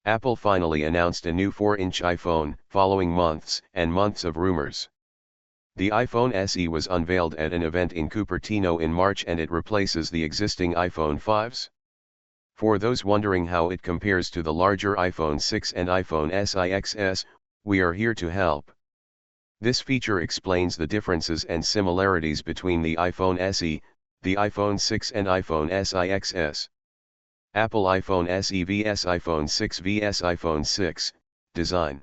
Apple finally announced a new 4-inch iPhone, following months and months of rumors. The iPhone SE was unveiled at an event in Cupertino in March, and it replaces the existing iPhone 5s. For those wondering how it compares to the larger iPhone 6 and iPhone SE, we are here to help. This feature explains the differences and similarities between the iPhone SE, the iPhone 6 and iPhone SE. Apple iPhone SE vs iPhone 6 vs iPhone 6, Design.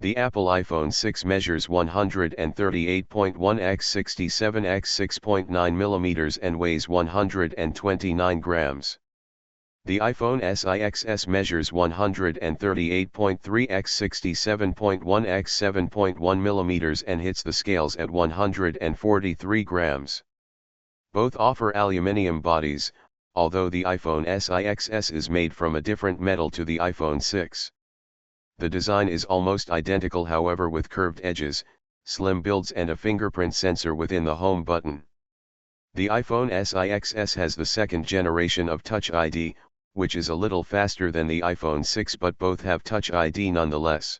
The Apple iPhone 6 measures 138.1 x 67 x 6.9 mm and weighs 129 grams. The iPhone SE measures 138.3 x 67.1 x 7.1 mm and hits the scales at 143 grams. Both offer aluminium bodies, although the iPhone SE is made from a different metal to the iPhone 6. The design is almost identical, however, with curved edges, slim builds and a fingerprint sensor within the home button. The iPhone SE has the second generation of Touch ID, which is a little faster than the iPhone 6, but both have Touch ID nonetheless.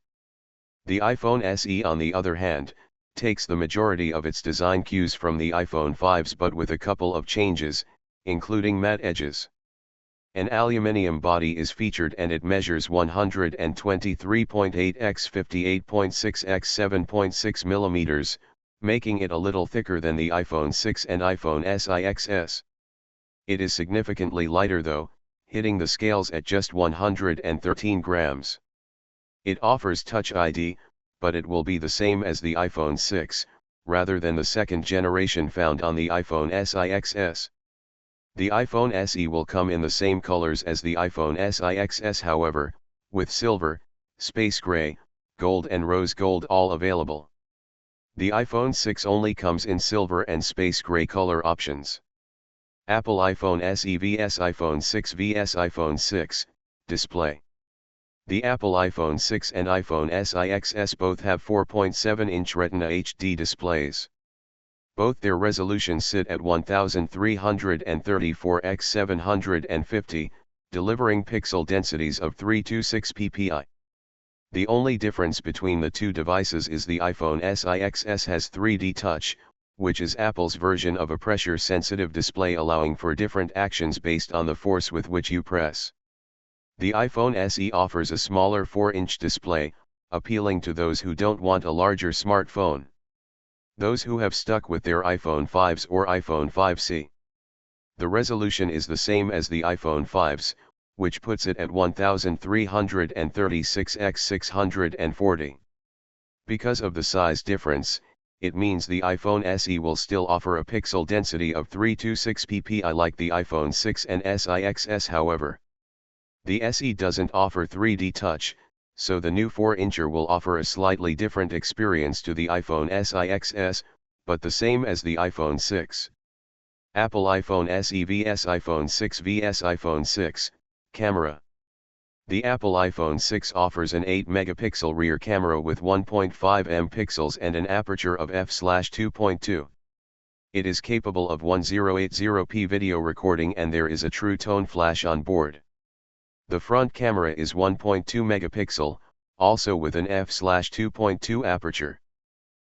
The iPhone SE, on the other hand, takes the majority of its design cues from the iPhone 5s, but with a couple of changes, including matte edges. An aluminium body is featured and it measures 123.8 x 58.6 x 7.6 mm, making it a little thicker than the iPhone 6 and iPhone SE. It is significantly lighter though, hitting the scales at just 113 grams. It offers Touch ID, but it will be the same as the iPhone 6, rather than the second generation found on the iPhone SE. The iPhone SE will come in the same colors as the iPhone SE, however, with silver, space gray, gold and rose gold all available. The iPhone 6 only comes in silver and space gray color options. Apple iPhone SE vs iPhone 6 vs iPhone 6, Display. The Apple iPhone 6 and iPhone SE both have 4.7-inch Retina HD displays. Both their resolutions sit at 1334 x 750, delivering pixel densities of 326 ppi. The only difference between the two devices is the iPhone SE has 3D Touch, which is Apple's version of a pressure-sensitive display allowing for different actions based on the force with which you press. The iPhone SE offers a smaller 4-inch display, appealing to those who don't want a larger smartphone. Those who have stuck with their iPhone 5s or iPhone 5C. The resolution is the same as the iPhone 5s, which puts it at 1336 x 640. Because of the size difference, it means the iPhone SE will still offer a pixel density of 326 ppi like the iPhone 6 and SE. However, the SE doesn't offer 3D Touch, so the new 4-incher will offer a slightly different experience to the iPhone SE, but the same as the iPhone 6. Apple iPhone SE vs iPhone 6 vs iPhone 6, Camera. The Apple iPhone 6 offers an 8-megapixel rear camera with 1.5 megapixels and an aperture of f/2.2. It is capable of 1080p video recording and there is a True Tone flash on board. The front camera is 1.2 megapixel, also with an f/2.2 aperture.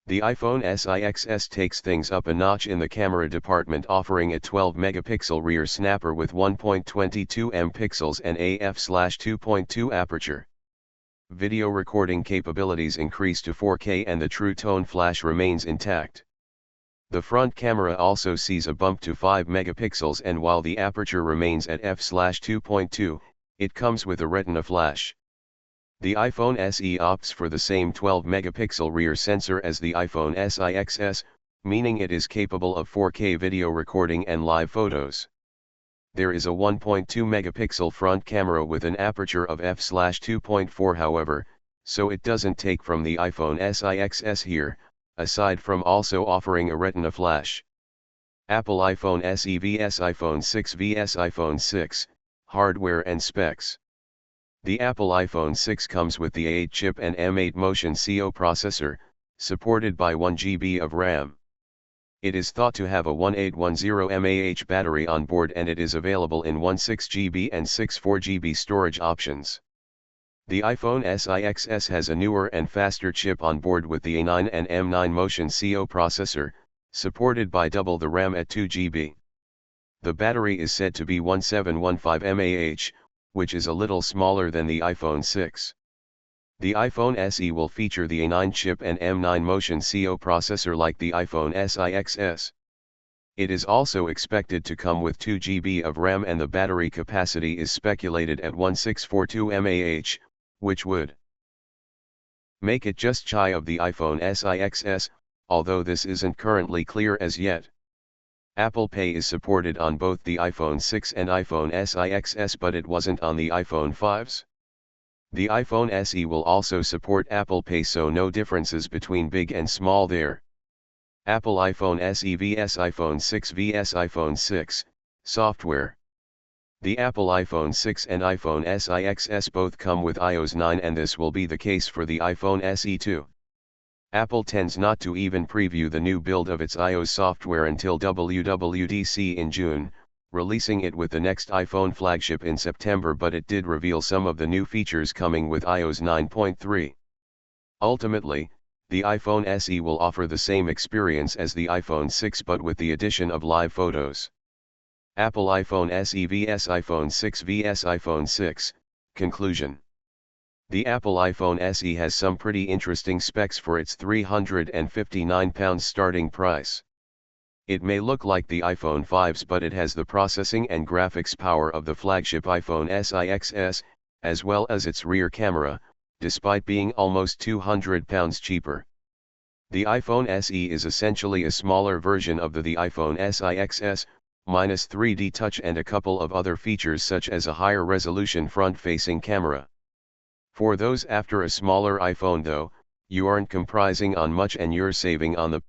The iPhone SE takes things up a notch in the camera department, offering a 12-megapixel rear snapper with 1.22 megapixels and a f/2.2 aperture. Video recording capabilities increase to 4K and the True Tone flash remains intact. The front camera also sees a bump to 5 megapixels, and while the aperture remains at f/2.2, it comes with a Retina flash. The iPhone SE opts for the same 12-megapixel rear sensor as the iPhone SE, meaning it is capable of 4K video recording and live photos. There is a 1.2-megapixel front camera with an aperture of f/2.4, however, so it doesn't take from the iPhone SE here, aside from also offering a Retina flash. Apple iPhone SE vs iPhone 6 vs iPhone 6, Hardware and specs. The Apple iPhone 6 comes with the A8 chip and M8 Motion CO processor, supported by 1 GB of RAM. It is thought to have a 1810 mAh battery on board, and it is available in 16 GB and 64 GB storage options. The iPhone SIXS has a newer and faster chip on board with the A9 and M9 Motion CO processor, supported by double the RAM at 2 GB. The battery is said to be 1715 mAh, which is a little smaller than the iPhone 6. The iPhone SE will feature the A9 chip and M9 Motion CO processor like the iPhone SIXS. It is also expected to come with 2 GB of RAM, and the battery capacity is speculated at 1642 mAh, which would make it just shy of the iPhone SIXS, although this isn't currently clear as yet. Apple Pay is supported on both the iPhone 6 and iPhone SIXS, but it wasn't on the iPhone 5s. The iPhone SE will also support Apple Pay, so no differences between big and small there. Apple iPhone SE vs iPhone 6 vs iPhone 6, software. The Apple iPhone 6 and iPhone SIXS both come with iOS 9, and this will be the case for the iPhone SE too. Apple tends not to even preview the new build of its iOS software until WWDC in June, releasing it with the next iPhone flagship in September, but it did reveal some of the new features coming with iOS 9.3. Ultimately, the iPhone SE will offer the same experience as the iPhone 6 but with the addition of live photos. Apple iPhone SE vs iPhone 6 vs iPhone 6, conclusion. The Apple iPhone SE has some pretty interesting specs for its £359 starting price. It may look like the iPhone 5s, but it has the processing and graphics power of the flagship iPhone SIXS, as well as its rear camera, despite being almost £200 cheaper. The iPhone SE is essentially a smaller version of the iPhone SIXS, minus 3D Touch and a couple of other features such as a higher resolution front-facing camera. For those after a smaller iPhone though, you aren't comprising on much and you're saving on the